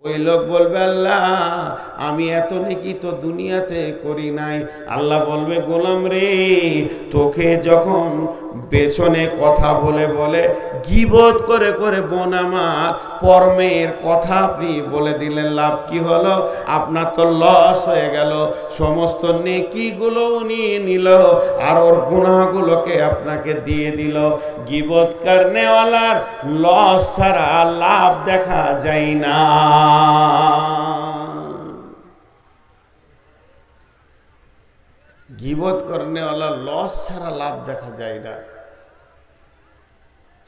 ওই লোক বলবে, আল্লাহ আমি এত নেকি তো দুনিয়াতে করি নাই। আল্লাহ বলবে, গোলাম রে, তোকে যখন পেছনে কথা বলে বলে গীবত করে করে বোন আমার পরমের কথা আপনি বলে দিলেন, লাভ কি হলো? আপনার তো লস হয়ে গেল। সমস্ত নেকিগুলো নিয়ে নিল আর ওর গুনাহগুলোকে আপনাকে দিয়ে দিল। গীবত করনেওয়ালার লস ছাড়া লাভ দেখা যায় না। গীবত করনেওয়ালা লস ছাড়া লাভ দেখা যায় না।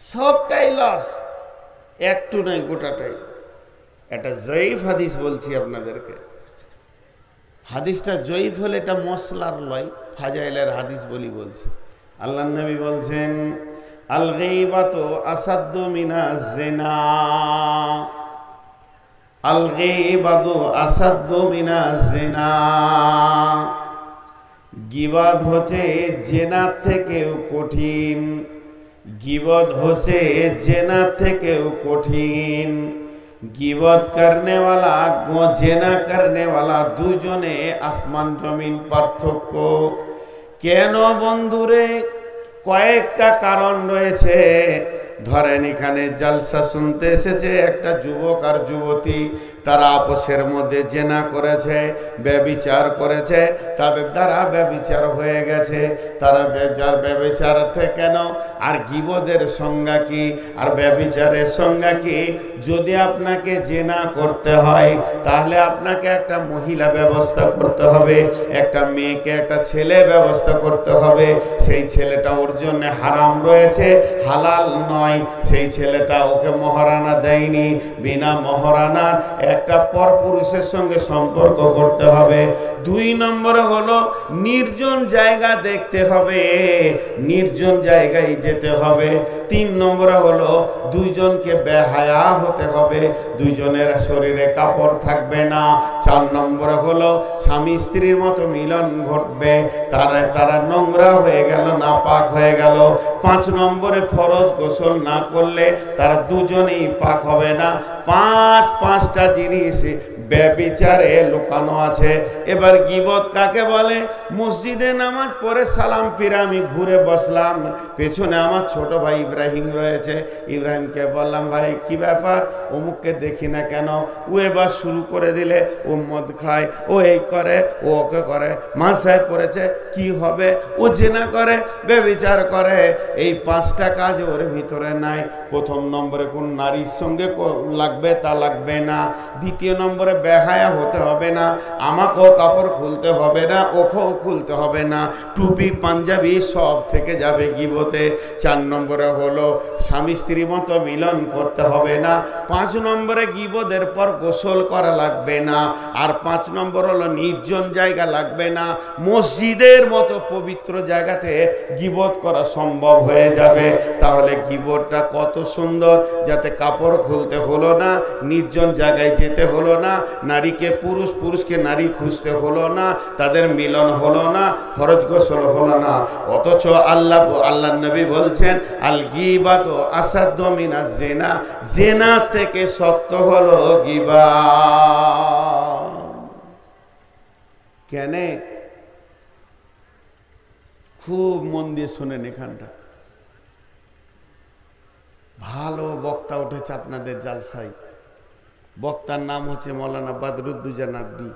সবটাই লস, একটু নাই, গোটাটাই। এটা জয়ীফ হাদিস বলছি আপনাদেরকে। হাদিসটা জয়ীফ হলে এটা মশলার লয়, ফাজাইলের হাদিস বলছি। আল্লাহ নবী বলছেন, আল গীবাতু আসাদ্দু মিনাজ জিনা, আল গীবাতু আসাদ্দু মিনাজ জিনা। গীবত হচ্ছে জেনার থেকেও কঠিন। গীবত হচ্ছে জেনার থেকেও কঠিন। গীবত করনেওয়ালা জেনা করনেওয়ালা দুজনে আসমান জমিন পার্থক্য। কেন বন্ধুরে? কয়েকটা কারণ রয়েছে। ধরেন এখানে জালসা শুনতে এসেছে একটা যুবক আর যুবতী, তারা আপসের মধ্যে জেনা করেছে, ব্যভিচার করেছে, তাদের দ্বারা ব্যভিচার হয়ে গেছে। তারা যার ব্যভিচার কেন? আর গীবতের সংজ্ঞা কি আর ব্যভিচারের সংজ্ঞা কি? যদি আপনাকে জেনা করতে হয় তাহলে আপনাকে একটা মহিলা ব্যবস্থা করতে হবে, একটা মেয়েকে একটা ছেলে ব্যবস্থা করতে হবে। সেই ছেলেটা ওর জন্য হারাম রয়েছে, হালাল নয়। সেই ছেলেটা ওকে মহারানা দেয়নি, বিনা মহারানার একটা পরপুরুষের সঙ্গে সম্পর্ক করতে হবে। 2 নম্বরে হলো নির্জন জায়গা দেখতে হবে, নির্জন জায়গায় যেতে হবে। 3 নম্বরে হলো দুইজনকে বেহায়া হতে হবে, দুইজনের শরীরে কাপড় থাকবে না। 4 নম্বরে হলো স্বামী স্ত্রীর মতো মিলন ঘটবে, তারা নোংরা হয়ে গেল, নাপাক হয়ে গেল। 5 নম্বরে ফরজ গোসল না করলে তারা দুজনেই পাক হবে না। 5টা জিনিস ব্যভিচারে লুকানো আছে। এবার গীবত কাকে বলে? মসজিদে নামাজ পড়ে সালাম ফিরে আমি ঘুরে বসলাম, পেছনে আমার ছোট ভাই ইব্রাহিম রয়েছে, ইব্রাহিমকে বললাম, ভাই কি ব্যাপার? অমুককে দেখি না কেন? ও এবার শুরু করে দিলে, ও মদ খায়, ও এই করে, ও ওকে করে, মাসায় পড়েছে, কি হবে? ও জেনা করে, ব্যভিচার করে। এই 5টা কাজ ওর ভিতরে নাই। 1 নম্বরে কোন নারীর সঙ্গে লাগবে তা লাগবে না। 2 নম্বরে বেহায়া হতে হবে না, আমাকেও কাপড় খুলতে হবে না, ওকেও খুলতে হবে না, টুপি পাঞ্জাবি সব থেকে যাবে গীবতে। 4 নম্বরে হলো স্বামী স্ত্রীর মতো মিলন করতে হবে না। 5 নম্বরে গীবতের পর গোসল করা লাগবে না। আর 5 নম্বর হলো নির্জন জায়গা লাগবে না। মসজিদের মতো পবিত্র জায়গাতে গীবত করা সম্ভব হয়ে যাবে। তাহলে গীবতটা কত সুন্দর, যাতে কাপড় খুলতে হলো না, নির্জন জায়গায় যেতে হলো না, নারীকে পুরুষ, পুরুষকে নারী খুঁজতে হলো না, তাদের মিলন হলো না, ফরজ গোসল হলো না। অথচ আল্লাহ নবী বলছেন, আল গীবাতু আসাদ্দু মিনাজ জিনা, জিনা থেকে শক্ত হলো গীবত। কেন? খুব মন দিয়ে শোনেন, এখানটা ভালো বক্তা উঠেছে আপনাদের জালসায়। বক্তার নাম হচ্ছে মৌলানা বদরুদ্দোজা নদভী।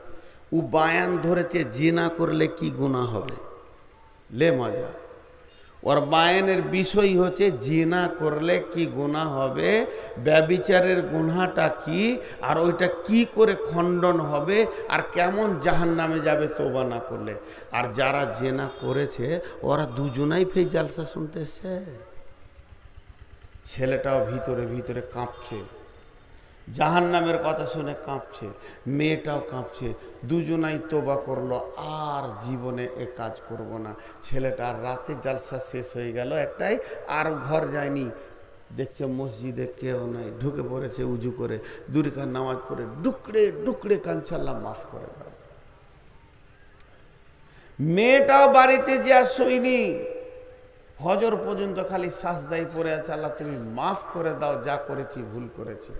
ও বায়ান ধরেছে জিনা করলে কি গুনাহ হবে। লে মজা। ওর বায়ানের বিষয় হচ্ছে জিনা করলে কি গুনাহ হবে, ব্যভিচারের গুনাহটা কি, আর ওইটা কি করে খণ্ডন হবে, আর কেমন জাহান্নামে যাবে তওবা না করলে। আর যারা জিনা করেছে ওরা দুজনাই ফের জালসা শুনতেছে। ছেলেটাও ভিতরে ভিতরে কাঁপছে, জাহান্নামের কথা শুনে কাঁপছে, মেয়েটাও কাঁপছে। দুজনাই তওবা করলো, আর জীবনে এ কাজ করব না। ছেলেটার রাতে জালসা শেষ হয়ে গেল একটাই, আর ঘর যায়নি। দেখছে মসজিদে কেউ নাই, ঢুকে পড়েছে উজু করে, 2 রাকাত নামাজ পড়ে ডুকরে ডুকরে কাঁদছে, আল্লাহ মাফ করে দাও। মেয়েটাও বাড়িতে যে আর শোয়নি, ফজর পর্যন্ত খালি সাজদায় পড়ে আছে, আল্লাহ তুমি মাফ করে দাও, যা করেছি ভুল করেছি।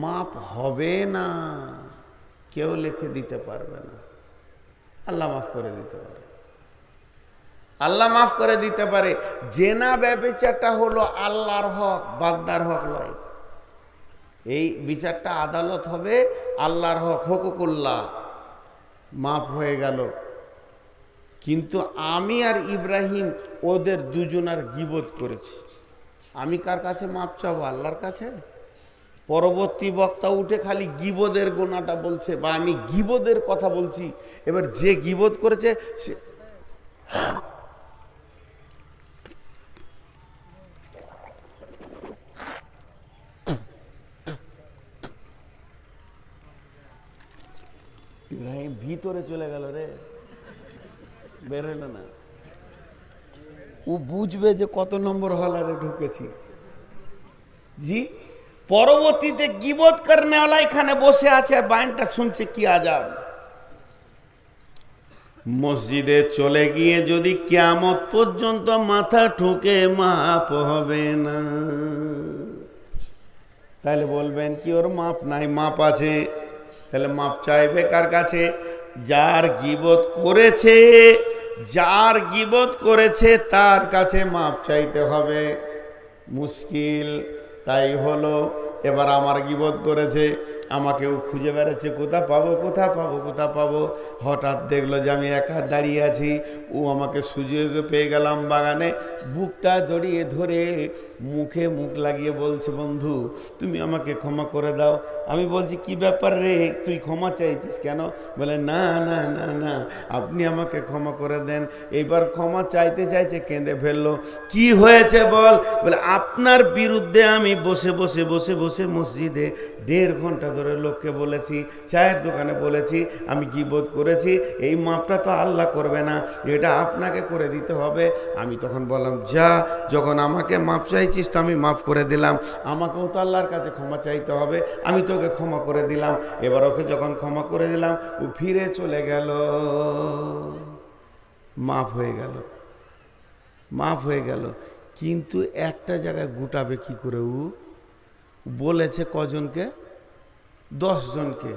মাপ হবে না, কেউ লিখে দিতে পারবে না। আল্লাহ মাফ করে দিতে পারে, আল্লাহ মাফ করে দিতে পারে। জেনা ব্যভিচারটা হলো আল্লাহর হক, বান্দার হক নয়। এই বিচারটা আদালত হবে আল্লাহর হক, হুকুকুল্লাহ, মাফ হয়ে গেল। কিন্তু আমি আর ইব্রাহিম ওদের দুজনার গীবত করেছি, আমি কার কাছে মাপ চাবো? আল্লাহর কাছে। পরবর্তী বক্তা উঠে খালি গীবতের গোনাটা বলছে, বা আমি গীবতের কথা বলছি। এবার যে গীবত করেছে সে ভিতরে চলে গেল রে, বেরোলো না। ও বুঝবে যে কত নম্বর হলারে ঢুকেছি। জি, পরবর্তীতে গীবত করনেওয়ালা এখানে বসে আছে আর বায়নটা শুনছে, কি আজাব। মসজিদে চলে গিয়ে যদি কিয়ামত পর্যন্ত মাথা ঠুকে মাপ হবে না, তাহলে বলবেন কি ওর মাপ নাই? মাপ আছে। তাহলে মাপ চাইবে কার কাছে? যার গীবত করেছে, যার গীবত করেছে তার কাছে মাপ চাইতে হবে। মুশকিল তাই হলো, এবার আমার গীবত করেছে, আমাকেও খুঁজে বেড়াচ্ছে, কোথা পাবো, কোথা পাবো, কোথা পাবো। হঠাৎ দেখলো যে আমি একা দাঁড়িয়ে আছি, ও আমাকে সুযোগ পেয়ে গেলাম বাগানে, বুকটা জড়িয়ে ধরে মুখে মুখ লাগিয়ে বলছে, বন্ধু তুমি আমাকে ক্ষমা করে দাও। আমি বলছি, কি ব্যাপার রে, তুই ক্ষমা চাইছিস কেন? বলে, না না না না, আপনি আমাকে ক্ষমা করে দেন। এইবার ক্ষমা চাইতে চাইতে কেঁদে ফেললো। কি হয়েছে বল? বলে, আপনার বিরুদ্ধে আমি বসে বসে বসে বসে মসজিদে 1.5 ঘন্টা ধরে লোককে বলেছি, চায়ের দোকানে বলেছি আমি গীবত করেছি। এই মাপটা তো আল্লাহ করবে না, এটা আপনাকে করে দিতে হবে। আমি তখন বললাম, যা, যখন আমাকে মাপ চাইছিস তো আমি মাফ করে দিলাম, আমাকেও তো আল্লাহর কাছে ক্ষমা চাইতে হবে, আমি তোকে ক্ষমা করে দিলাম। এবার ওকে যখন ক্ষমা করে দিলাম, ও ফিরে চলে গেল, মাফ হয়ে গেল, মাফ হয়ে গেল। কিন্তু একটা জায়গায় গুটাবে কি করে? ও বলেছে কজনকে? 10 জনকে।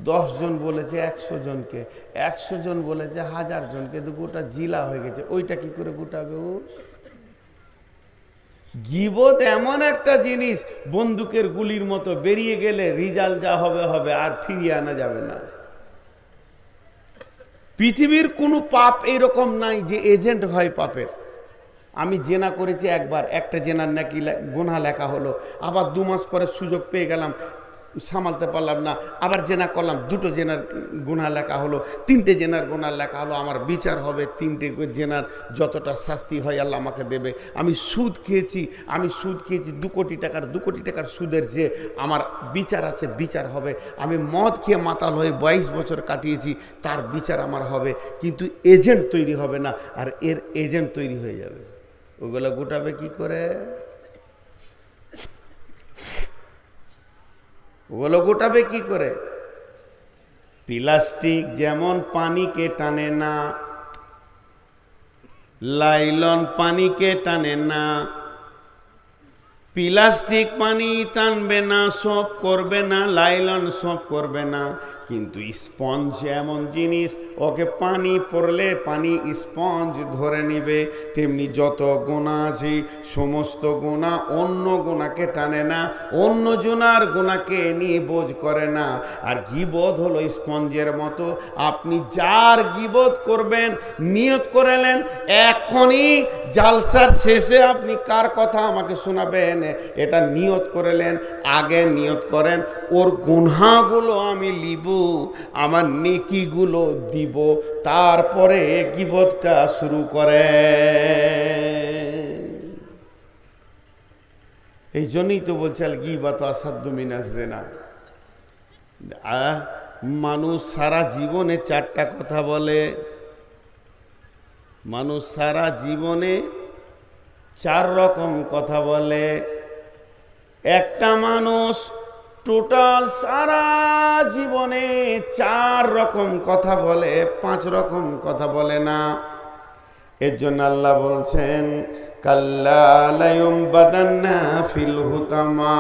10 জন বলেছে 100 জনকে, 100 জন বলেছে 1000 জনকে, তো গোটা জিলা হয়ে গেছে। ওইটা কি করে গুটাবে ও? গীবত এমন একটা জিনিস, বন্দুকের গুলির মতো, বেরিয়ে গেলে রিজাল্ট যা হবে হবে, আর ফিরিয়ে আনা যাবে না। পৃথিবীর কোনো পাপ এইরকম নাই যে এজেন্ট হয় পাপের। আমি জেনা করেছি একবার, একটা জেনার নাকি গুনাহ লেখা হলো, আবার 2 মাস পরে সুযোগ পেয়ে গেলাম, সামালতে পারলাম না, আবার জেনা করলাম, 2টো জেনার গুনাহ লেখা হলো, 3টে জেনার গুনাহ লেখা হলো, আমার বিচার হবে, 3টে জেনার যতটা শাস্তি হয় আল্লাহ আমাকে দেবে। আমি সুদ খেয়েছি, 2 কোটি টাকার, 2 কোটি টাকার সুদের যে আমার বিচার আছে, বিচার হবে। আমি মদ খেয়ে মাতাল হয়ে 22 বছর কাটিয়েছি, তার বিচার আমার হবে। কিন্তু এজেন্ট তৈরি হবে না, আর এর এজেন্ট তৈরি হয়ে যাবে। ওগুলো গোটাবে কি করে? ওগুলো গোটাবে কি করে? প্লাস্টিক যেমন পানিকে টানে না, লাইলন পানিকে টানে না। প্লাস্টিক পানি টানবে না, সব করবে না, লাইলন সব করবে না। কিন্তু স্পঞ্জ এমন জিনিস, ওকে পানি পড়লে পানি স্পঞ্জ ধরে নিবে। তেমনি যত গুনাহ আছে, সমস্ত গুনাহ অন্য গুনাহকে টানে না, অন্য জনার গুনাহকে নিয়ে বোঝ করে না। আর গীবত হলো স্পঞ্জের মতো। আপনি যার গীবত করবেন, নিয়ত করেলেন, এখনই জালসার শেষে আপনি কার কথা আমাকে শোনাবেন, এটা নিয়ত করেলেন, আগে নিয়ত করেন ওর গুনাহগুলো আমি লিব, আমার নেকিগুলো দিব, তারপরে গীবতটা শুরু করে। এই জন্যই তো বলছে আল গীবাতু আসাদ্দু মিনাজ জিনা। মানুষ সারা জীবনে 4টা কথা বলে, মানুষ সারা জীবনে 4 রকম কথা বলে। একটা মানুষ টোটাল সারা জীবনে 4 রকম কথা বলে, 5 রকম কথা বলে না। এর জন্য আল্লাহ বলছেন, কাল্লা লায়ুমবাদান্না ফিল হুতামা।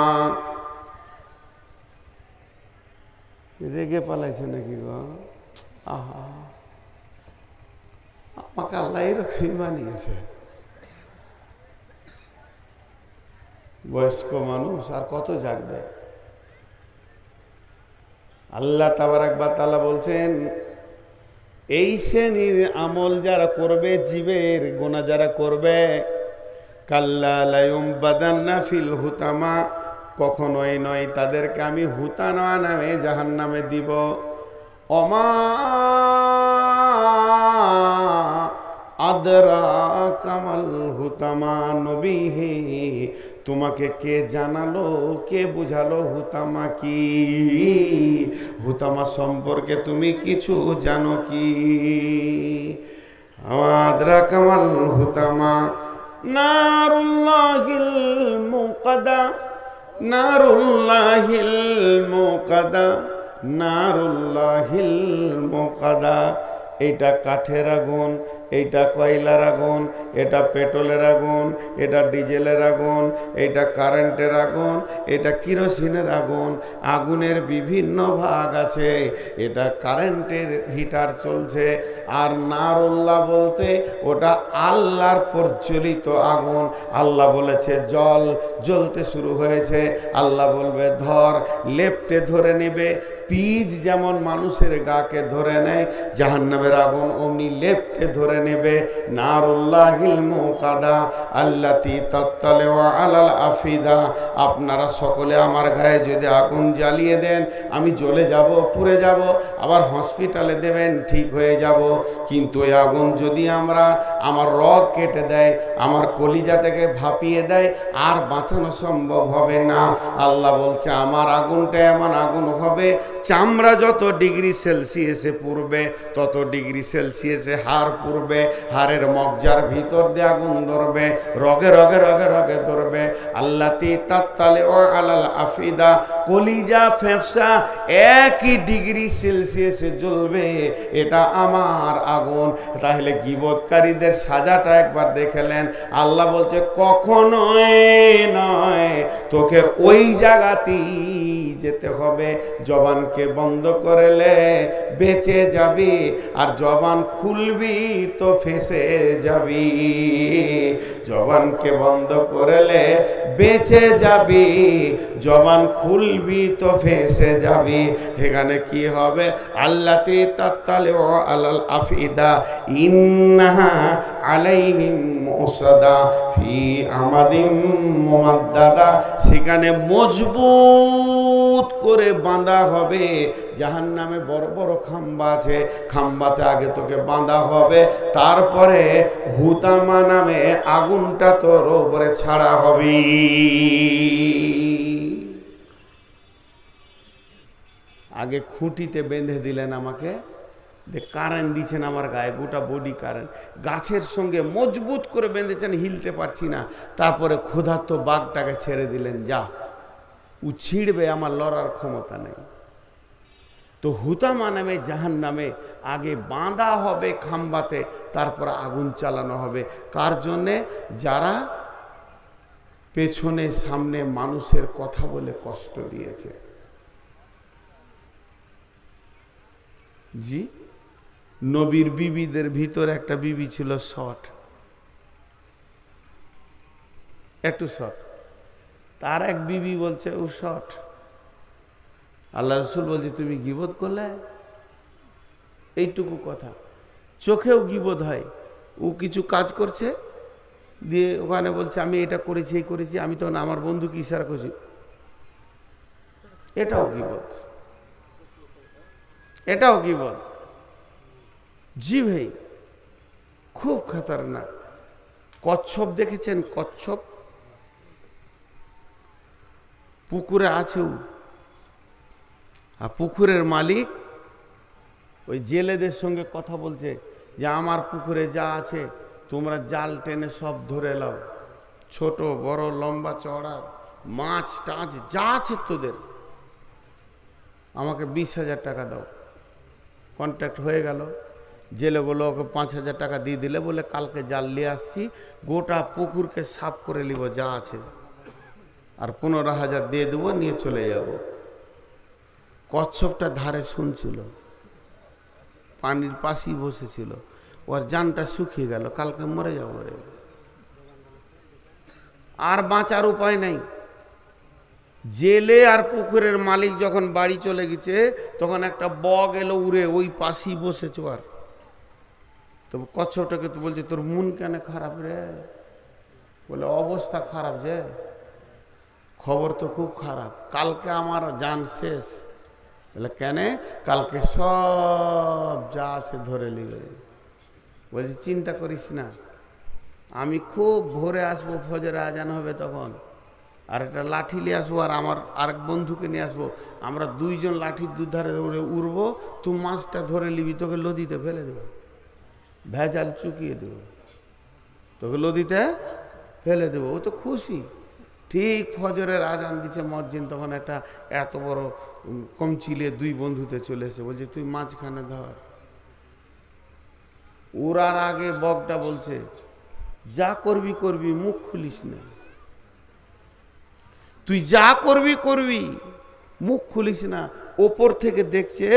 রেগে পালাইছে নাকি গো? আহা, আমাকে আল্লাহ এরকমই বানিয়েছে। বয়স্ক মানুষ আর কত জাগবে? আল্লাহ তাবারাক ওয়া তাআলা বলছেন, এই শ্রেণীর আমল যারা করবে, জীবের গুনাহ যারা করবে, কাল্লা লা ইউমবাদান্না ফিল হুতামা, কখনোই নয় তাদেরকে আমি হুতামা নামে জাহান্নামে দিব। অমা আদরাকা মাল হুতামা, নবী হে তোমাকে কে জানালো, কে বুঝালো হুতামা কি? হুতামা সম্পর্কে তুমি কিছু জানো কি? আদরাকা মাল হুতামা নারুল্লাহিল মুকাদা, নারুল্লাহিল মুকাদা, নারুল্লাহিল মুকাদা। এটা কাঠের আগুন, এইটা কয়লার আগুন, এটা পেট্রোলের আগুন, এটা ডিজেলের আগুন, এটা কারেন্টের আগুন, এটা কিরোসিনের আগুন। আগুনের বিভিন্ন ভাগ আছে। এটা কারেন্টের হিটার চলছে। আর নারুল্লাহ বলতে ওটা আল্লাহর প্রজ্বলিত আগুন। আল্লাহ বলেছে জল জ্বলতে শুরু হয়েছে, আল্লাহ বলবে ধর, লেপ্টে ধরে নেবে। পিজ যেমন মানুষের গাকে ধরে নেয়, জাহান্নামের আগুন অমনি লেপ্টে ধরে নেবে। নারুল্লাহিল মুকাদা আল্লাতী তাত্তালিউ আলাল আফিদা। আপনারা সকলে আমার গায়ে যদি আগুন জ্বালিয়ে দেন, আমি জ্বলে যাব, পুড়ে যাব, আবার হসপিটালে দেবেন, ঠিক হয়ে যাব। কিন্তু এই আগুন যদি আমার রগ কেটে দেয়, আমার কলিজাটাকে ভাপিয়ে দেয়, আর বাঁচানো সম্ভব হবে না। আল্লাহ বলছে আমার আগুনটা এমন আগুন হবে, চামড়া যত ডিগ্রি সেলসিয়াসে পুড়বে, তত ডিগ্রি সেলসিয়াসে হাড় পুড়বে, হাড়ের মজ্জার ভিতর দিয়ে আগুন ধরবে, রগে রগে রগে রগে ধরবে। আল্লাতী তাত্তালিউ আলাল আফিদা, কলিজা ফেফসা একই ডিগ্রি সেলসিয়াসে জ্বলবে। এটা আমার আগুন। তাহলে গীবতকারীদের সাজাটা একবার দেখলেন। আল্লাহ বলছে কখনোই নয়, তোকে ওই জায়গাতেই যেতে হবে। জবানকে বন্ধ করলে বেঁচে যাবি, আর জবান খুলবি তো ফেঁসে যাবি। জবানকে বন্ধ করলে বেঁচে যাবি, জবান খুলবি তো ফেঁসে যাবি। এখানে কি হবে? আল্লাতী তাত্তালিউ আলাল আফিদা ইন্নাহা আলাইহিম মুসাদা ফি আমাদিম মুমাদ্দাদা। সেখানে মজবুত করে বাঁধা হবে। জাহান্নামে বড় বড় খাম্বা আছে, খাম্বাতে আগে তোকে বাঁধা হবে, তারপরে হুতামা নামে আগুনটা তোর উপরে ছাড়া হবে। আগে খুঁটিতে বেঁধে দিলেন আমাকে, কারেন্ট দিচ্ছেন আমার গায়ে, গোটা বডি কারেন্ট, গাছের সঙ্গে মজবুত করে বেঁধেছেন, হিলতে পারছি না। তারপরে ক্ষুধার্ত বাঘটাকে ছেড়ে দিলেন, যা, ও ছিঁড়বে, আমার লড়ার ক্ষমতা নেই। তো হুতামা নামে জাহান্নামে আগে বাঁধা হবে খাম্বাতে, তারপর আগুন চালানো হবে। কার জন্যে? যারা পেছনে সামনে মানুষের কথা বলে কষ্ট দিয়েছে। জি, নবীর বিবিদের ভিতর একটা বিবি ছিল শর্ট, একটু শর্ট। তার এক বিবি বলছে ও শর্ট। আল্লাহ রসুল বলছে তুমি গীবত করলে? এইটুকু কথা, চোখেও গীবত হয়। ও কিছু কাজ করছে, দিয়ে ওখানে বলছে আমি এটা করেছি, এই করেছি, আমি তখন আমার বন্ধুকে ইশারা করছি, এটাও গীবত, এটাও গীবত। জি ভাই, খুব খতরনাক। কচ্ছপ দেখেছেন? কচ্ছপ পুকুরে আছে, আর পুকুরের মালিক ওই জেলেদের সঙ্গে কথা বলছে যে আমার পুকুরে যা আছে তোমরা জাল টেনে সব ধরে নাও, ছোট বড় লম্বা চড়া মাছ টাছ যা আছে তোদের, আমাকে 20,000 টাকা দাও। কন্ট্রাক্ট হয়ে গেল। জেলেগুলো ওকে 5,000 টাকা দিয়ে দিলে, বলে কালকে জাল নিয়ে আসছি, গোটা পুকুরকে সাফ করে নিব যা আছে, আর 15,000 দিয়ে দেবো, নিয়ে চলে যাব। কচ্ছপটা ধারে শুনছিল, পানির পাশেই বসেছিল, ওর জানটা শুকিয়ে গেল, কালকে মরে যাবো রে, আর বাঁচার উপায় নাই। জেলে আর পুকুরের মালিক যখন বাড়ি চলে গেছে, তখন একটা বগ এলো উড়ে, ওই পাশেই বসেছে। আর তো কচ্ছপটাকে তো বলছে, তোর মন কেন খারাপ রে? বলে, অবস্থা খারাপ যে, খবর তো খুব খারাপ, কালকে আমার জান শেষ। বলে, কেন? কালকে সব যা আছে ধরে নিবে। বলছি, চিন্তা করিস না, আমি খুব ভোরে আসবো, ফজরে আজান হবে তখন, আর একটা লাঠি নিয়ে আসবো, আর আমার আরেক বন্ধুকে নিয়ে আসবো, আমরা দুইজন লাঠির দুধারে উড়বো, তুই মাছটা ধরে নিবি, তোকে নদীতে ফেলে দেবো, ভেজাল চুকিয়ে দেবো, তোকে নদীতে ফেলে দেবো। ও তো খুশি। ঠিক ফজরের আজান দিচ্ছে মসজিদ, তখন একটা এত বড় কমচিলে দুই বন্ধুতে চলে এসে বলছে, তুই মাঝখানে ধর। উড়ার আগে বগটা বলছে, যা করবি করবি, মুখ খুলিস না, তুই যা করবি করবি, মুখ খুলিস না। ওপর থেকে দেখছে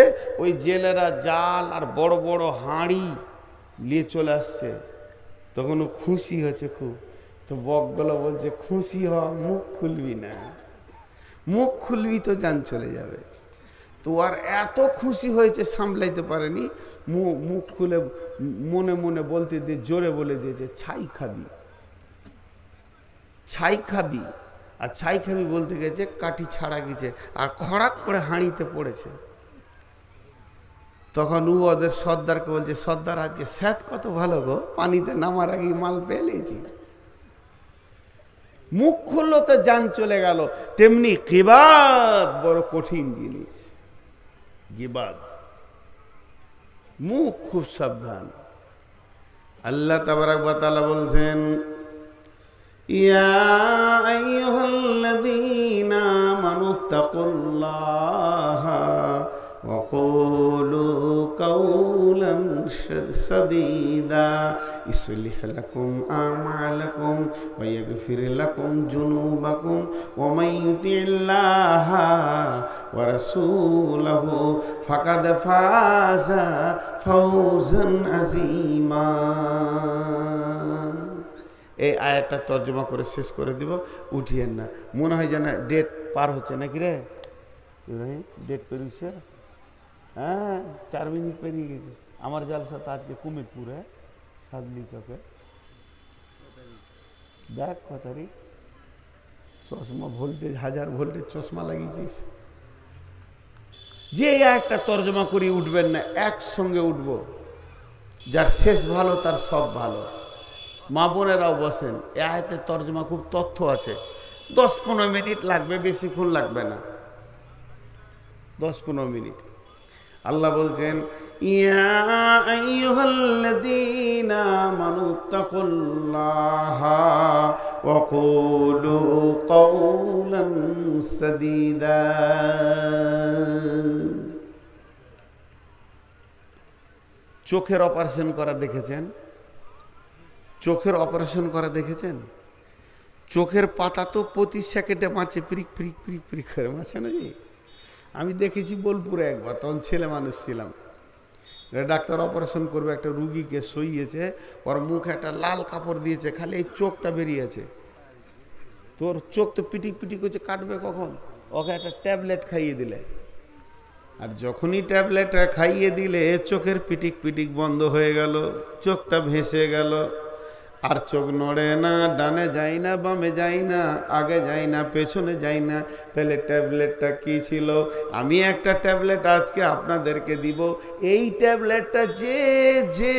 ওই জেলেরা জাল আর বড় বড় হাঁড়ি নিয়ে চলে আসছে, তখন ও খুশি হয়েছে খুব। তো বকগুলো বলছে, খুশি হ, মুখ খুলবি না, মুখ খুলবি তো জান চলে যাবে। তো আর এত খুশি হয়েছে, সামলাইতে পারেনি, মুখ খুলে মনে মনে বলতে দিয়ে জোরে বলে দিয়েছে, ছাই খাবি, ছাই খাবি। আর ছাই খাবি বলতে গেছে, কাঠি ছাড়া গেছে, আর খড়াক করে হাঁড়িতে পড়েছে। তখন ও ওদের সর্দারকে বলছে, সর্দার আজকে স্যাত কত ভালো গো, পানিতে নামার আগে মাল পেয়ে নিয়েছি। মুখ খুললো তো জান চলে গেল। তেমনি গিবাদ বড় কঠিন জিনিস, গিবাদ, মুখ খুব সাবধান। আল্লাহ তাবারাক ওয়া তাআলা বলছেন, ইয়া আইয়ুহাল্লাযীনা আমানুত্তাকুল্লাহা ওয়া কুলু কাওলান সাদীদা ইসলিহ লাকুম আমালাকুম ওয়া ইয়াগফির লাকুম যুনুবাকুম ওয়া মান ইউতিল্লাহা ওয়া রাসূলাহু ফাকাদ ফাযা ফাওজান আযীমা। এই আয়াতটা তর্জমা করে শেষ করে দিব, উঠিয়েন না। মনে হয় যেন ডেট পার হচ্ছে নাকি রে? ডেট পেরিয়েছে, হ্যাঁ 4 মিনিট পেরিয়ে গেছে। আমার জালসা তো আজকে কুমিরপুরে, সাদলি চকে। দেখ কথারি, চশমা ভোল্টেজ, 1000 ভোল্টেজ চশমা লাগিয়েছিস। যে একটা তর্জমা করি উঠবেন না, একসঙ্গে উঠবো। যার শেষ ভালো তার সব ভালো। মা বোনেরাও বসেন, এ আয়াতের তর্জমা খুব তথ্য আছে। 10-15 মিনিট লাগবে, বেশিক্ষণ লাগবে না, 10-15 মিনিট। আল্লাহ বলছেন, ইয়া আইয়ুহাল্লাযীনা আমানুত্তাকুল্লাহা ওয়া কুলু কাওলান সাদীদা। চোখের অপারেশন করা দেখেছেন? চোখের অপারেশন করা দেখেছেন? চোখের পাতা তো প্রতি সেকেন্ডে মারছে, প্রিক প্রিক প্রিক প্রিক করে মারছে নাকি? আমি দেখেছি বোলপুরে একবার, তখন ছেলে মানুষ ছিলাম। ডাক্তার অপারেশন করবে, একটা রুগীকে শুইয়েছে, ওর মুখে একটা লাল কাপড় দিয়েছে, খালি এই চোখটা বেরিয়েছে। তোর চোখ তো পিটিক পিটিক করছে, কাটবে কখন? ওকে একটা ট্যাবলেট খাইয়ে দিলে, আর যখনই ট্যাবলেটটা খাইয়ে দিলে চোখের পিটিক পিটিক বন্ধ হয়ে গেল, চোখটা ভেসে গেল, আর চোখ নড়ে না, ডানে যায় না, বামে যায় না, আগে যায় না, পেছনে যায় না। তাহলে ট্যাবলেটটা কি ছিল? আমি একটা ট্যাবলেট আজকে আপনাদেরকে দিব। এই ট্যাবলেটটা যে যে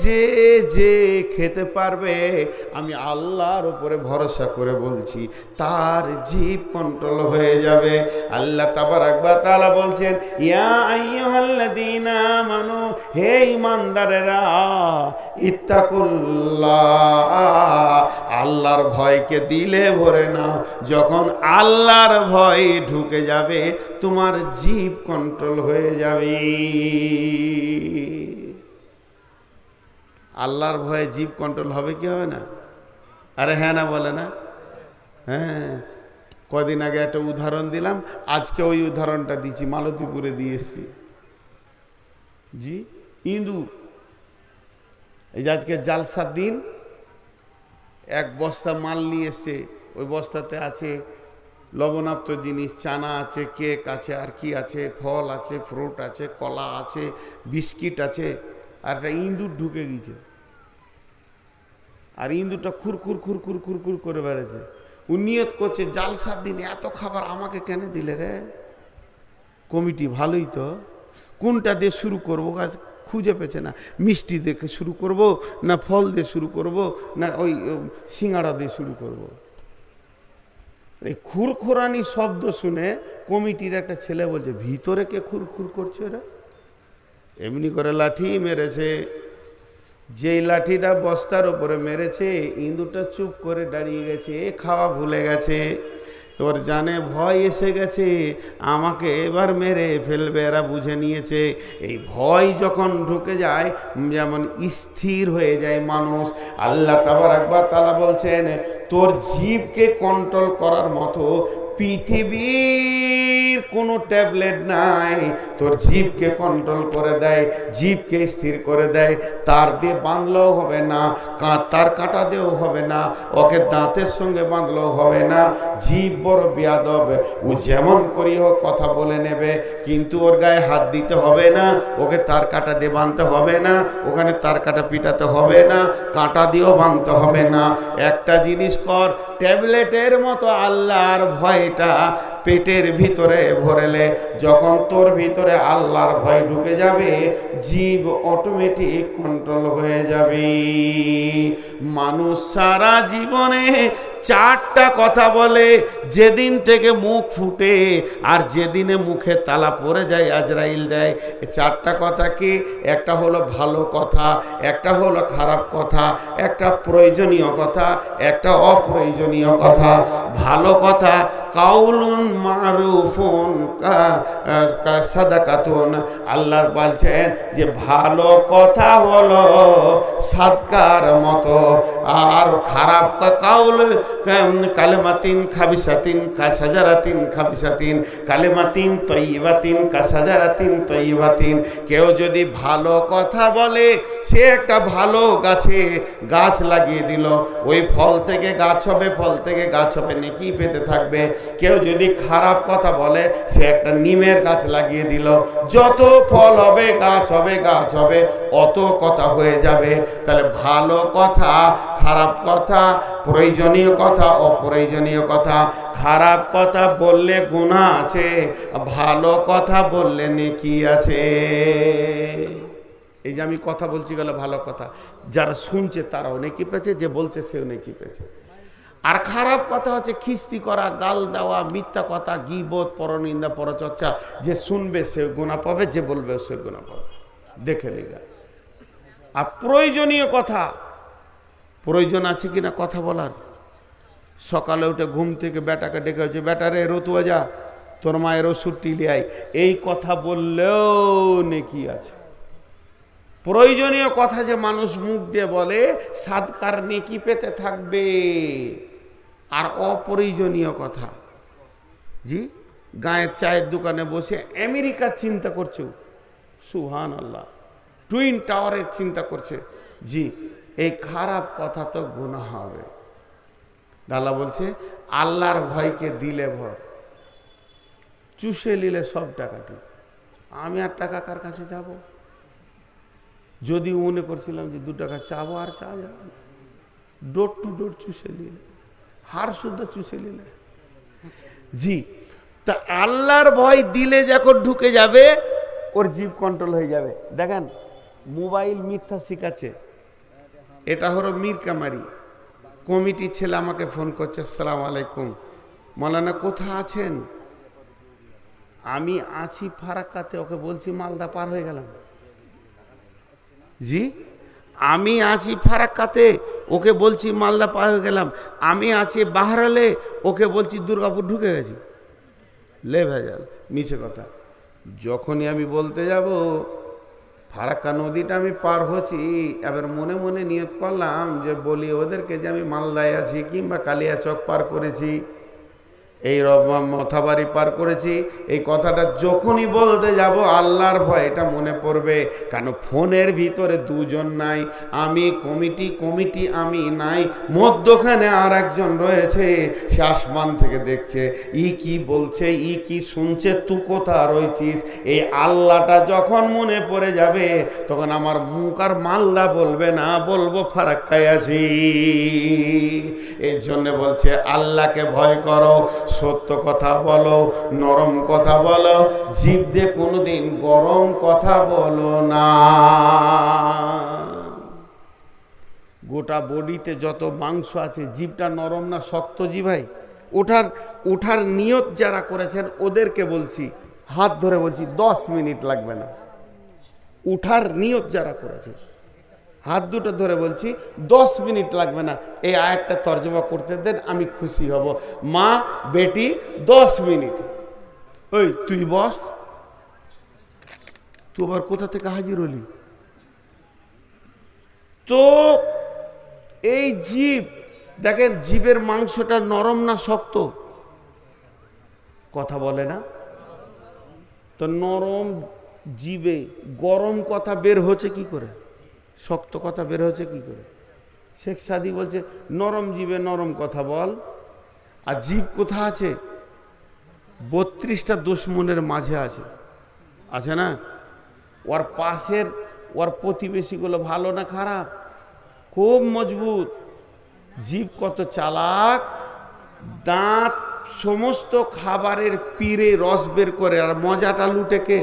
যে যে খেতে পারবে, আমি আল্লাহর উপরে ভরসা করে বলছি, তার জিভ কন্ট্রোল হয়ে যাবে। আল্লাহ তাবারাক ওয়া তাআলা বলছেন, ইয়া আইয়ুহাল্লাযীনা আমানু, হে ঈমানদারেরা, ইত্তাকুল্লাহ, আল্লাহর ভয়কে দিলে ভরে নাও। যখন আল্লাহর ভয় ঢুকে যাবে, তোমার জিভ কন্ট্রোল হয়ে যাবে। আল্লাহর ভয়ে জিভ কন্ট্রোল হবে কি হবে না? আরে হ্যাঁ না বলে না? হ্যাঁ, কদিন আগে একটা উদাহরণ দিলাম, আজকে ওই উদাহরণটা দিচ্ছি, মালতীপুরে দিয়েছি। জি, ইঁদুর। এই যে আজকে জালসার দিন, এক বস্তা মাল নিয়ে এসছে, ওই বস্তাতে আছে লবণাক্ত জিনিস, চানা আছে, কেক আছে, আর কি আছে, ফল আছে, ফ্রুট আছে, কলা আছে, বিস্কিট আছে, আর একটা ইঁদুর ঢুকে গেছে। আর ইঁদুরটা খুরখুর খুরখুর খুরখুর করে বেড়েছে। ও নিয়ত করছে, জালসার দিনে এত খাবার আমাকে কেন দিলে রে? কমিটি ভালোই তো, কোনটা দিয়ে শুরু করবো কাজ খুঁজে পেছে না। মিষ্টি দেখে শুরু করব, না ফল দিয়ে শুরু করব, না ওই সিঙ্গাড়া দিয়ে শুরু করব। এই খুরখুরানি শব্দ শুনে কমিটির একটা ছেলে বলছে, ভিতরে কে খুরখুর করছে রে? এমনি করে লাঠি মেরেছে। যেই লাঠিটা বস্তার উপরে মেরেছে, ইঁদুরটা চুপ করে দাঁড়িয়ে গেছে, খাওয়া ভুলে গেছে। তোর জানে ভয় এসে গেছে, আমাকে এবার মেরে ফেলবে, এরা বুঝে নিয়েছে। এই ভয় যখন ঢুকে যায়, যেমন স্থির হয়ে যায় মানুষ। আল্লাহ তাবারক ওয়া তাআলা বলছেন, তোর জিভকে কন্ট্রোল করার মতো পৃথিবীর কোনো ট্যাবলেট নাই। তোর জিভকে কন্ট্রোল করে দেয়, জিভকে স্থির করে দেয়। তার দিয়ে বাঁধলেও হবে না, তার কাটা দিয়েও হবে না, ওকে দাঁতের সঙ্গে বাঁধলেও হবে না। জিভ বড় বেয়াদব, ও যেমন করি হোক কথা বলে নেবে, কিন্তু ওর গায়ে হাত দিতে হবে না, ওকে তার কাটা দিয়ে বাঁধতে হবে না, ওখানে তার কাটা পিটাতে হবে না, কাঁটা দিয়েও বাঁধতে হবে না। একটা জিনিস কর, ট্যাবলেটের মতো আল্লাহর ভয়টা পেটের ভিতরে ভরেলে, যখন তোর ভিতরে আল্লাহর ভয় ঢুকে যাবে, জীব অটোমেটিক কন্ট্রোল হয়ে যাবে। মানুষ সারা জীবনে চারটা কথা বলে, যেদিন থেকে মুখ ফুটে আর যেদিনে মুখে তালা পড়ে যায়, আজরাইল দেয়। এই চারটা কথা কি? একটা হলো ভালো কথা, একটা হলো খারাপ কথা, একটা প্রয়োজনীয় কথা, একটা অপ্রয়োজনীয় কথা। ভালো কথা, কাউলুন মারুফুন সাদাকাতুন। আল্লাহ বলছেন যে ভালো কথা হলো সাদকার মতো। আর খারাপ কাউল কালেমাতিন খাবিসাতিন কাসাজারাতিন খাবিসাতিন কালেমাতিন তয়্যিবাতিন কাসাজারাতিন তয়্যিবাতিন। কেউ যদি ভালো কথা বলে, সে একটা ভালো গাছে গাছ লাগিয়ে দিল, ওই ফল থেকে গাছ হবে, ফল থেকে গাছ হবে, নেকি পেতে থাকবে। কেউ যদি খারাপ কথা বলে, সে একটা নিমের গাছ লাগিয়ে দিল, যত ফল হবে গাছ হবে, গাছ হবে, অত কথা হয়ে যাবে। তাহলে ভালো কথা, খারাপ কথা, প্রয়োজনীয় কথা, অপ্রয়োজনীয় কথা। খারাপ কথা বললে গুনাহ আছে, ভালো কথা বললে নেকি আছে। এই যে আমি কথা বলছি গেল ভালো কথা, যারা শুনছে তারাও নেকি পেয়েছে, যে বলছে সেও নেকি পেয়েছে। আর খারাপ কথা হচ্ছে খিস্তি করা, গাল দেওয়া, মিথ্যা কথা, গীবত, পরনিন্দা, পরচর্চা। যে শুনবে সে গুনাহ পাবে, যে বলবে সে গুনাহ পাবে। দেখে নিগা। আর প্রয়োজনীয় কথা, প্রয়োজন আছে কিনা কথা বলার। সকালে উঠে ঘুম থেকে বেটাকে ডেকে হচ্ছে, বেটারে রতুয়া যা, তোর মায়ের ওষুধটি লিয়াই, এই কথা বললেও নেকি আছে। প্রয়োজনীয় কথা যে মানুষ মুখ দিয়ে বলে, সাদকার নেকি পেতে থাকবে। আর অপ্রয়োজনীয় কথা, জি, গায়ের চায়ের দোকানে বসে আমেরিকার চিন্তা করছে, সুবহানাল্লাহ, টুইন টাওয়ারের চিন্তা করছে, জি, এই খারাপ কথা তো গুনাহ হবে। আল্লাহ বলছে, আল্লাহর ভয়কে দিলে ভর, চুষে নিলে সব টাকাটি। আমি আর টাকা কার কাছে যাব? যদি মনে করছিলাম যে 2 টাকা চাবো, আর চা যাবে না, ডোর টু ডোর চুষে নিলে, হার শুদ্ধ চুষে নিলে। জি, তা আল্লাহর ভয় দিলে যখন ঢুকে যাবে, ওর জীব কন্ট্রোল হয়ে যাবে। দেখেন, মোবাইল মিথ্যা শিখাচ্ছে, এটা হলো মীর কামারি। কমিটি ছেলে আমাকে ফোন করছে, আসসালামু আলাইকুম মাওলানা, কোথায় আছেন? আমি আছি ফারাক্কাতে, ওকে বলছি মালদা পার হয়ে গেলাম। জি, আমি আছি ফারাক্কাতে, ওকে বলছি মালদা পার হয়ে গেলাম। আমি আছি বাহারালে, ওকে বলছি দুর্গাপুর ঢুকে গেছি। লে ভেজাল, মিছে কথা। যখনই আমি বলতে যাব ফারাক্কা নদীটা আমি পার হচ্ছি, এবার মনে মনে নিয়ত করলাম যে বলি ওদেরকে যে আমি মালদায় আছি কিংবা কালিয়াচক পার করেছি। এই মথাবাড়ি পার করেছি, এই কথাটা যখনই বলতে যাব আল্লাহর ভয় এটা মনে পড়বে। কারণ ফোনের ভিতরে দুজন নাই, আমি কমিটি আমি নাই, মধ্যখানে আর একজন রয়েছে, সে আসমান থেকে দেখছে, কি বলছে, কি শুনছে, তুই কোথা রয়েছিস। এই আল্লাহটা যখন মনে পড়ে যাবে তখন আমার মুখ আর মাল্লা বলবে না, বলবো ফারাক্কায় আছি। এই জন্য বলছে আল্লাহকে ভয় করো, সত্য কথা বলো, নরম কথা বলো, জিভ দিয়ে কোনোদিন গরম কথা বলো না। গোটা বডিতে যত মাংস আছে, জিভটা নরম না শক্ত জিভাই? ওঠার নিয়ত যারা করেছেন ওদেরকে বলছি, হাত ধরে বলছি 10 মিনিট লাগবে না। উঠার নিয়ত যারা করেছে হাত দুটো ধরে বলছি 10 মিনিট লাগবে না। এই আয়াতটা তর্জমা করতে দেন, আমি খুশি হব। মা বেটি 10 মিনিট। ওই তুই বস, তুই আবার কোথা থেকে হাজির হলি? তো এই জীব দেখেন, জীবের মাংসটা নরম না শক্ত? কথা বলে না তো। নরম জীবে গরম কথা বের হচ্ছে কি করে, শক্ত কথা বের হচ্ছে কি করে? শেখ সাদি বলছে নরম জীবে নরম কথা বল। আর জীব কোথা আছে? 32টা দুশ্মনের মাঝে আছে না? ওর পাশের ওর প্রতিবেশীগুলো ভালো না খারাপ? খুব মজবুত। জীব কত চালাক, দাঁত সমস্ত খাবারের পিড়ে রস বের করে, আর মজাটা লুটে কে?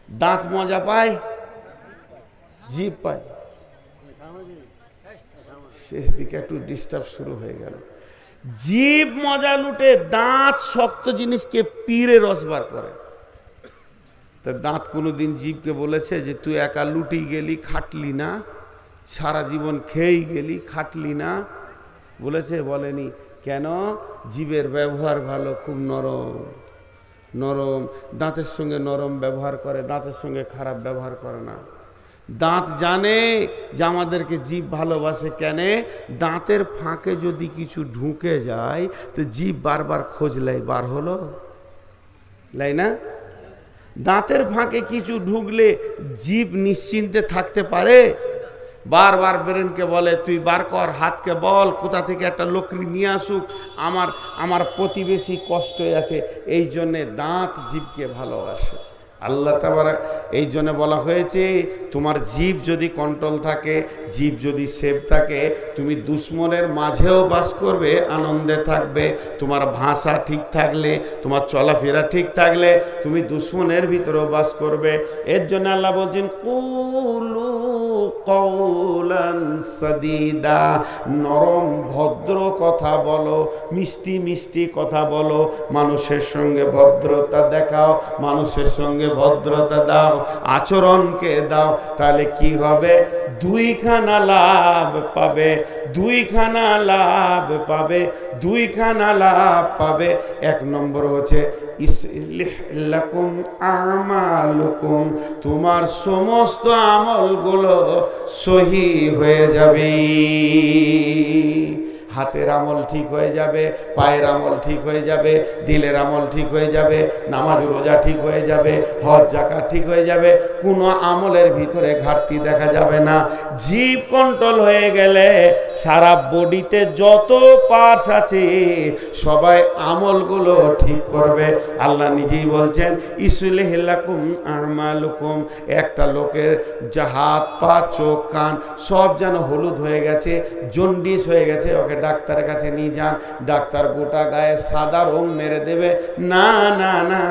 দাঁত মজা পায়, জীব পায়। শেষ দিকে একটু ডিস্টার্ব শুরু হয়ে গেল। জীব মজা লুটে, দাঁত শক্ত জিনিসকে পিড়ে রস বার করে। তা দাঁত কোনোদিন জীবকে বলেছে যে তুই একা লুটি গেলি, খাটলি না, সারা জীবন খেয়েই গেলি, খাটলি না? বলেছে? বলেনি। কেন? জীবের ব্যবহার ভালো, খুব নরম। দাঁতের সঙ্গে নরম ব্যবহার করে, দাঁতের সঙ্গে খারাপ ব্যবহার করে না। দাঁত জানে যে আমাদেরকে জীব ভালোবাসে। কেন? দাঁতের ফাঁকে যদি কিছু ঢুকে যায় তো জীব বারবার খোঁজ লাই, বার হলো লাই না? দাঁতের ফাঁকে কিছু ঢুকলে জীব নিশ্চিন্তে থাকতে পারে? বারবার ব্রেনকে বলে তুই বার কর, হাতকে বল কোথা থেকে একটা লকড়ি নিয়ে আসুক, আমার প্রতিবেশী কষ্ট আছে। এই জন্যে দাঁত জীবকে ভালোবাসে। আল্লাহ তাবারক এই জন্য বলা হয়েছে তোমার জীব যদি কন্ট্রোল থাকে, জীব যদি সেভ থাকে, তুমি দুশ্মনের মাঝেও বাস করবে, আনন্দে থাকবে। তোমার ভাষা ঠিক থাকলে, তোমার চলাফেরা ঠিক থাকলে তুমি দুশ্মনের ভিতরেও বাস করবে। এর জন্য আল্লাহ বলছেন কুলু কওলান সাদীদা, নরম ভদ্র কথা বলো, মিষ্টি মিষ্টি কথা বলো, মানুষের সঙ্গে ভদ্রতা দেখাও, মানুষের সঙ্গে ভদ্রতা দাও, আচরণকে দাও। তাহলে কি হবে? দুইখানা লাভ পাবে, দুইখানা লাভ পাবে, দুইখানা লাভ পাবে। এক নম্বর হচ্ছে ইসলিহ লাকুম আমালুকুম, তোমার সমস্ত আমলগুলো সহি হয়ে যাবে। হাতের আমল ঠিক হয়ে যাবে, পায়ের আমল ঠিক হয়ে যাবে, দিলের আমল ঠিক হয়ে যাবে, নামাজ রোজা ঠিক হয়ে যাবে, হজ যাকাত ঠিক হয়ে যাবে। কোনো আমলের ভিতরে ঘাটতি দেখা যাবে না। জিভ কন্ট্রোল হয়ে গেলে সারা বডিতে যত পার্টস আছে সবাই আমলগুলো ঠিক করবে। আল্লাহ নিজেই বলছেন ইসলিহ লাকুম আমালুকুম। একটা লোকের যা হাত পা চোখ কান সব যেন হলুদ হয়ে গেছে, জন্ডিস হয়ে গেছে, ওকে ডাক্তারের কাছে নিয়ে যান। ডাক্তার গোটা গায়ে সাদা রং মেরে দেবে না, না না,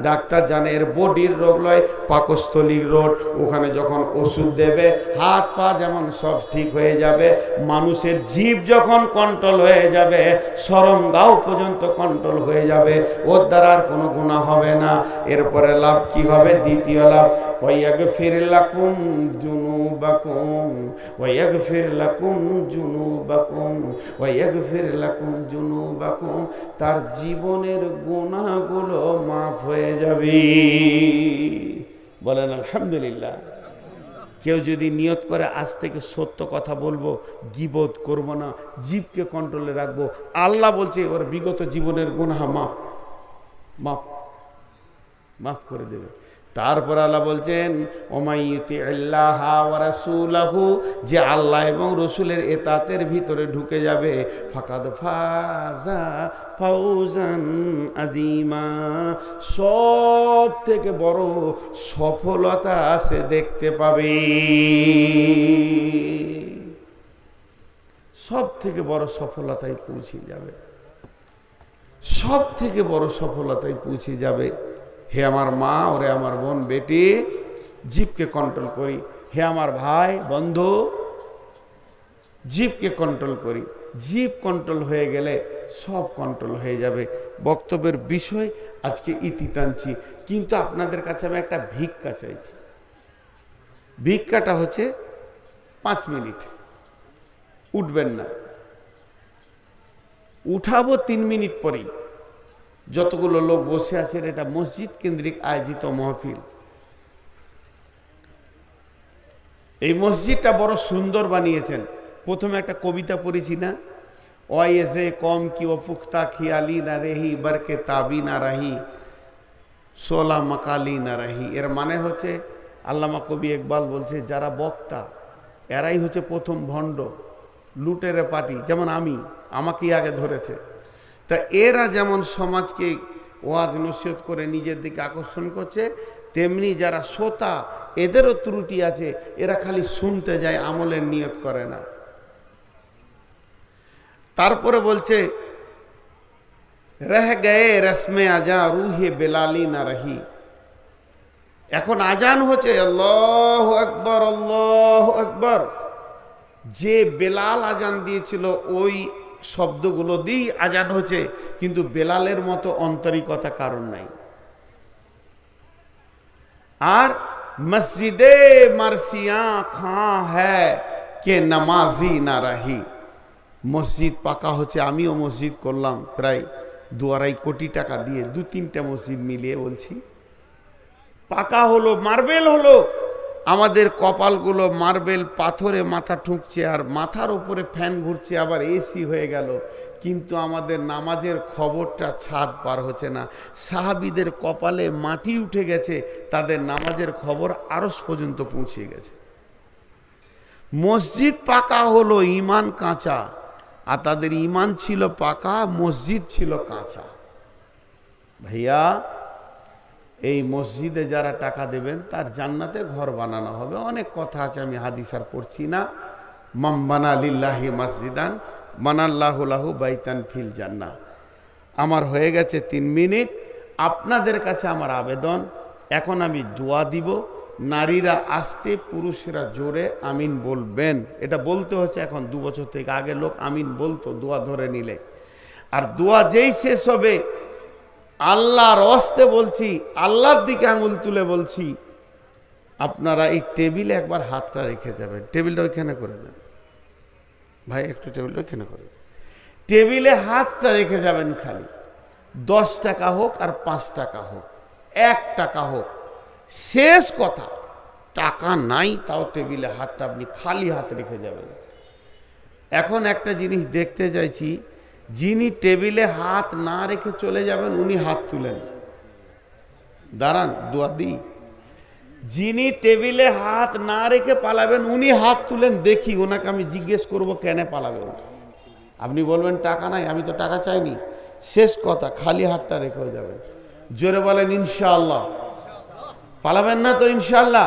ডাক্তার জানে এর বডির রোগ লয়, পাকস্থলীর রোগ। ওখানে যখন ওষুধ দেবে হাত পা যেমন সব ঠিক হয়ে যাবে। মানুষের জীব যখন কন্ট্রোল হয়ে যাবে, সরঙ্গাও পর্যন্ত কন্ট্রোল হয়ে যাবে, ওর দ্বারা আর কোনো গুনাহ হবে না। এরপরে লাভ কি হবে? দ্বিতীয় লাভ ওয়াগফির লাকুম যুনুবাকুম, ওয়াগফির লাকুম যুনুবাকুম, ওয়াগফির লাকুম যুনুবাকুম। তার জীবনের গুনাহগুলো মাফ হয়ে যাবে। বলেন আলহামদুলিল্লাহ। কেউ যদি নিয়ত করে আজ থেকে সত্য কথা বলবো, গীবত করব না, জিভকে কন্ট্রোলে রাখবো, আল্লাহ বলছে ওর বিগত জীবনের গুনাহ মাফ মাফ মাফ করে দেবে। তারপর আল্লাহ বলছেন ওমাইয়ুতি আল্লাহ ওয়া রাসূলাহু, যে আল্লাহ এবং রসুলের এতাতের ভিতরে ঢুকে যাবে, ফাকাদ ফাজা ফাউজান আযীমা, সব থেকে বড় সফলতা সে দেখতে পাবে। সব থেকে বড় সফলতায় পৌঁছে যাবে, সব থেকে বড় সফলতায় পৌঁছে যাবে। হে আমার মা, ওরে আমার বোন বেটি, জিভকে কন্ট্রোল করি। হে আমার ভাই বন্ধু, জিভকে কন্ট্রোল করি। জিভ কন্ট্রোল হয়ে গেলে সব কন্ট্রোল হয়ে যাবে। বক্তব্যের বিষয় আজকে ইতি টানছি, কিন্তু আপনাদের কাছে আমি একটা ভিক্ষা চাইছি। ভিক্ষাটা হচ্ছে 5 মিনিট, উঠবেন না, উঠাবো 3 মিনিট পরেই। যতগুলো লোক বসে আছেন, এটা মসজিদ কেন্দ্রিক আয়োজিত মাহফিল। এই মসজিদটা বড় সুন্দর বানিয়েছেন। প্রথমে একটা কবিতা পড়েছি না, ওয়াইজে কম কি ও পুখতা খিয়ালি না রেহি, বরকে তাবি না রাহি, সোলা মাকালি না রাহি। এর মানে হচ্ছে, আল্লামা কবি ইকবাল বলছে, যারা বক্তা এরাই হচ্ছে প্রথম ভণ্ড, লুটেরে পার্টি। যেমন আমাকেই আগে ধরেছে। তা এরা যেমন সমাজকে ওয়াজ নসিহত করে নিজের দিকে আকর্ষণ করছে, তেমনি যারা শ্রোতা এদেরও ত্রুটি আছে। এরা খালি শুনতে যায়, আমলের নিয়ত করে না। তারপরে বলছে রহ গয়ে রসমে আজা রুহে বেলালি না রহি। এখন আজান হচ্ছে আল্লাহু আকবার আল্লাহু আকবার। যে বেলাল আজান দিয়েছিল ওই শব্দগুলো দিয়েই আজান হচ্ছে, কিন্তু বেলালের মতো আন্তরিকতা কারণ নাই। আর মসজিদে মারসিয়া খাঁ হ্যায় কে নামাজি না রাহি। মসজিদ পাকা হচ্ছে, আমিও মসজিদ করলাম প্রায় 2-2.5 কোটি টাকা দিয়ে, 2-3টা মসজিদ মিলিয়ে বলছি। পাকা হলো, মার্বেল হলো, আমাদের কপালগুলো মার্বেল পাথরে মাথা ঠুকছে, আর মাথার উপরে ফ্যান ঘুরছে, আবার এসি হয়ে গেল, কিন্তু আমাদের নামাজের খবরটা ছাদ পার হচ্ছে না। সাহাবীদের কপালে মাটি উঠে গেছে, তাদের নামাজের খবর আরশ পর্যন্ত পৌঁছে গেছে। মসজিদ পাকা হলো, ঈমান কাঁচা, আর তাদের ঈমান ছিল পাকা, মসজিদ ছিল কাঁচা। ভাইয়া, এই মসজিদে যারা টাকা দেবেন তার জান্নাতে ঘর বানানো হবে। অনেক কথা আছে, আমি হাদিস আর পড়ছি না। মাম বানা লিল্লাহি মসজিদান বানাল্লাহু লাহু বাইতান ফিল জান্নাহ। আমার হয়ে গেছে 3 মিনিট। আপনাদের কাছে আমার আবেদন, এখন আমি দোয়া দিব। নারীরা আস্তে, পুরুষেরা জোরে আমিন বলবেন। এটা বলতে হচ্ছে এখন 2 বছর থেকে, আগে লোক আমিন বলতো দোয়া ধরে নিলে। আর দোয়া যেই শেষ হবে, আল্লাহর ওয়াস্তে বলছি, আল্লাহর দিকে আঙুল তুলে বলছি, আপনারা এই টেবিলে একবার হাতটা রেখে যাবেন। টেবিলটা ওইখানে করে দেন ভাই, একটু টেবিলটা ওইখানে করে দেন। টেবিলে হাতটা রেখে যাবেন, খালি 10 টাকা হোক আর 5 টাকা হোক, 1 টাকা হোক, শেষ কথা। টাকা নাই তাও টেবিলে হাতটা আপনি খালি হাত রেখে যাবেন। এখন একটা জিনিস দেখতে চাইছি, যিনি টেবিলে হাত না রেখে চলে যাবেন উনি হাত তুলেন। দাঁড়ান, দোয়া দিই। যিনি টেবিলে হাত না রেখে পালাবেন উনি হাত তুলেন, দেখি ওনাকে আমি জিজ্ঞেস করব কেন পালাবেন। আপনি বলবেন টাকা নাই, আমি তো টাকা চাইনি। শেষ কথা, খালি হাতটা রেখে যাবেন। জোরে বলেন ইনশাআল্লাহ। পালাবেন না তো ইনশাআল্লাহ?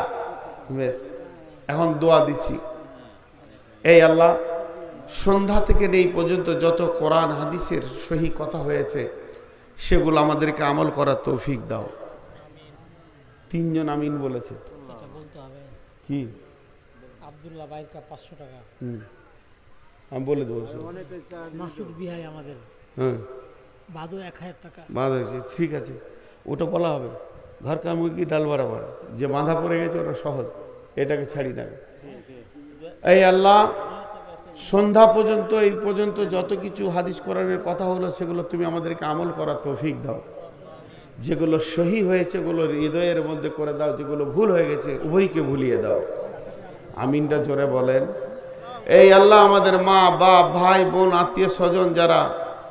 বেশ, এখন দোয়া দিচ্ছি। এই আল্লাহ, সন্ধ্যা থেকে এই পর্যন্ত যত কোরআন হাদিসের সহি কথা হয়েছে সেগুলো আমাদেরকে আমল করার তৌফিক দাও। 3 জন আমিন বলেছে। কি আব্দুল্লাহ ভাইয়ের কা 500 টাকা। আমি বলে দেবো। মাসুদ বিহাই আমাদের, হ্যাঁ, বাদু 1000 টাকা। ঠিক আছে, ওটা বলা হবে। ঘর কা মুরগি ডাল বরাবর, যে বাঁধা পড়ে গেছে ওটা সহজ, এটাকে ছাড়ি দেবে। এই আল্লাহ, সন্ধ্যা পর্যন্ত এই পর্যন্ত যত কিছু হাদিস কোরআনের কথা হলো সেগুলো তুমি আমাদেরকে আমল করার তৌফিক দাও। যেগুলো সহি হয়েছে ওগুলো হৃদয়ের মধ্যে করে দাও, যেগুলো ভুল হয়ে গেছে উভয়কে ভুলিয়ে দাও। আমিনটা জোরে বলেন। এই আল্লাহ আমাদের মা বাপ ভাই বোন আত্মীয় স্বজন যারা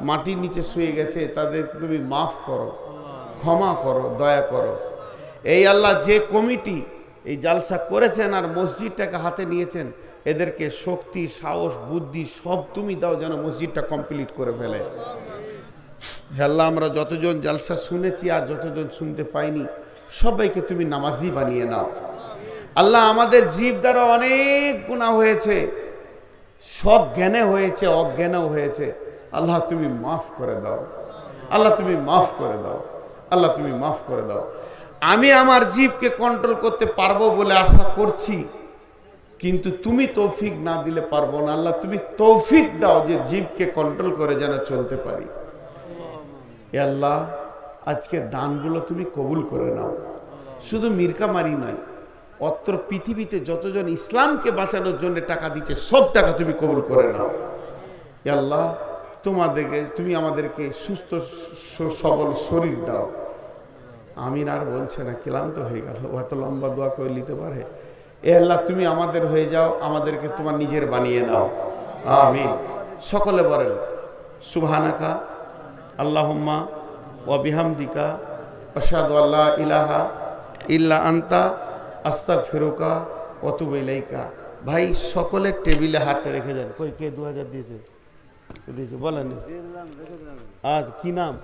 মাটির নিচে শুয়ে গেছে তাদের তুমি মাফ করো, ক্ষমা করো, দয়া করো। এই আল্লাহ যে কমিটি এই জালসা করেছেন আর মসজিদটাকে হাতে নিয়েছেন, এদেরকে শক্তি সাহস বুদ্ধি সব তুমি দাও যেন মসজিদটা কমপ্লিট করে ফেলে। হে আল্লাহ, আমরা যতজন জালসা শুনেছি আর যতজন শুনতে পাইনি সবাইকে তুমি নামাজি বানিয়ে নাও। আল্লাহ, আমাদের জীব দ্বারা অনেক গুনাহ হয়েছে, সব জ্ঞানে হয়েছে, অজ্ঞানেও হয়েছে। আল্লাহ তুমি মাফ করে দাও, আল্লাহ তুমি মাফ করে দাও, আল্লাহ তুমি মাফ করে দাও। আমি আমার জীবকে কন্ট্রোল করতে পারবো বলে আশা করছি, কিন্তু তুমি তৌফিক না দিলে পারবো না। আল্লাহ তুমি তৌফিক দাও যে জীবকে কন্ট্রোল করে যেন চলতে পারি। এ আল্লাহ, আজকে দানগুলো তুমি কবুল করে নাও। শুধু মিরকামারি নয়, অত্র পৃথিবীতে যতজন ইসলামকে বাঁচানোর জন্য টাকা দিচ্ছে সব টাকা তুমি কবুল করে নাও। এ আল্লাহ, তুমি আমাদেরকে সুস্থ সবল শরীর দাও। আমিন আর বলছে না, ক্লান্ত হয়ে গেল, এত লম্বা দোয়া করে নিতে পারে। এ আল্লাহ, তুমি আমাদের হয়ে যাও, আমাদেরকে তোমার নিজের বানিয়ে নাও। আমিন। সকলে বলেন সুবহানাকা আল্লাহুম্মা ওয়া বিহামদিকা আশহাদু আল্লা ইলাহা ইল্লা আনতা আস্তাগফিরুকা ওয়া আতুবু ইলাইকা। ভাই সকলে টেবিলে হাতটা রেখে দেন। কই কে 2000 দিয়েছে? বলেন। আর কি নাম?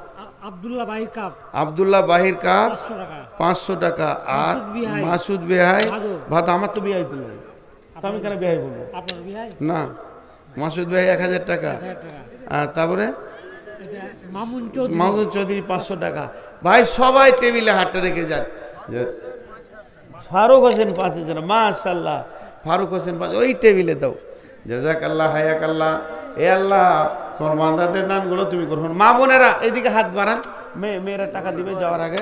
আব্দুল্লাহ বাহির কাপ। আব্দুল্লাহ বাহির কাপ 500 500 টাকা। টাকা। আর মাসুদ বেহাই ভাত। আমার তো বেহাই দিলেন, আমি কেন বেহাই বলবো? আপনার বিহাই না, মাসুদ বেহাই 1000 টাকা। আর তারপরে মামুন চৌধুরী 500 টাকা। ভাই সবাই টেবিলে হাতটা রেখে যান। ফারুক হোসেন 5000। মাশাআল্লাহ, ফারুক হোসেন 5। ওই টেবিলে দাও। জাযাকাল্লাহ হায়াকাল্লাহ। এ আল্লাহ, তোমার বান্দাদের দানগুলো তুমি গ্রহণ। মা বোনেরা এইদিকে হাত বাড়ান, মেয়েরা টাকা দিবে যাওয়ার আগে।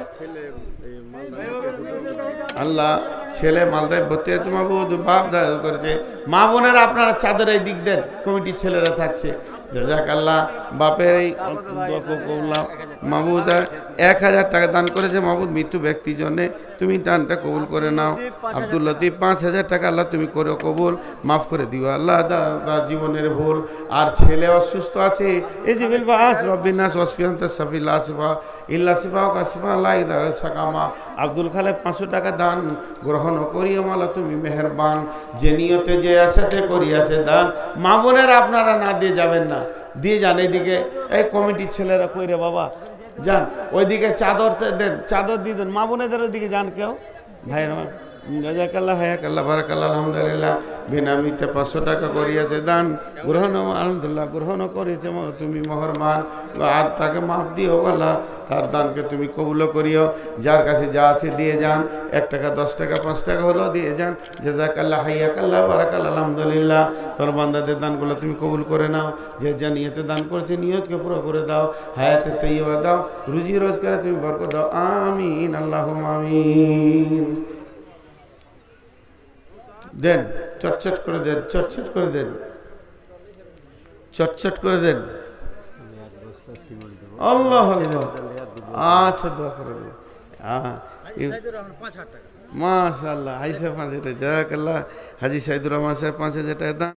আল্লাহ, ছেলে মালদায় ভর্তি হয়েছে, মাহবুব বাপ দাদা করেছে। মা বোনেরা আপনারা চাদর এই দিক দেন, কমিটির ছেলেরা থাকছে। জাযাকাল্লাহ। বাপের এই মাহবুব 1000 টাকা দান করেছে। মাহবুব মৃত্যু ব্যক্তির জন্য তুমি দানটা কবুল করে নাও। আব্দুল লতিফ 5000 টাকা। আল্লাহ তুমি করো কবুল, মাফ করে দিও আল্লাহ জীবনের ভুল। আর ছেলে অসুস্থ আছে, এই যে বিলবাস রব্বিনাস ওয়াসফিয়ান্তা সাফিল আসিফা ইল্লা সিফা কাসিফা আল্লাহ ইদা সাকামা। আব্দুল খালেক 500 টাকা দান গ্রহণ করিও মালা তুমি মেহেরবান। যে নিয়তে যে আসাতে করিয়াছে দান। মা বোনেরা আপনারা না দিয়ে যাবেন না, দিয়ে যান। এইদিকে এই কমিটির ছেলেরা কইরে বাবা যান, ওইদিকে চাদর দেন, চাদর দিয়ে দেন। মা বোনেদের ওইদিকে যান কেউ। ভাই আমার জাযাকাল্লাহ হায়াকাল্লাহ বারাকাল্লাহ আলহামদুলিল্লাহ। বিনামিতে 500 টাকা করিয়াছে দান গ্রহণ। আলহামদুলিল্লাহ গ্রহণ করিয়েছে তুমি মহরমান। আর তাকে মাফ দিও আল্লাহ, তার দানকে তুমি কবুল করিও। যার কাছে যা আছে দিয়ে যান। 1 টাকা 10 টাকা 5 টাকা হলো দিয়ে যান। জাযাকাল্লাহ হায়াকাল্লাহ বারাকাল্লাহ আলহামদুলিল্লাহ। তোর বান্দাদের দানগুলো তুমি কবুল করে নাও। যে যা নিয়তে দান করেছে নিয়তকে পুরো করে দাও। হায়াতে তৈয়বা দাও, রুজি রোজগারে তুমি বরকত দাও। আমিন আল্লাহুম্মা আমিন। দেন, চটচট করে দেন, চটচট করে দেন, চটচট করে দেন। আল্লাহ আল্লাহ। আচ্ছা, দোয়া করে দেন। মাশাআল্লাহ। হাজি সাহেব 5000 টাকা। জাযাকাল্লাহ। হাজি সাইদুর রহমান সাহেব 5000 টাকা দান।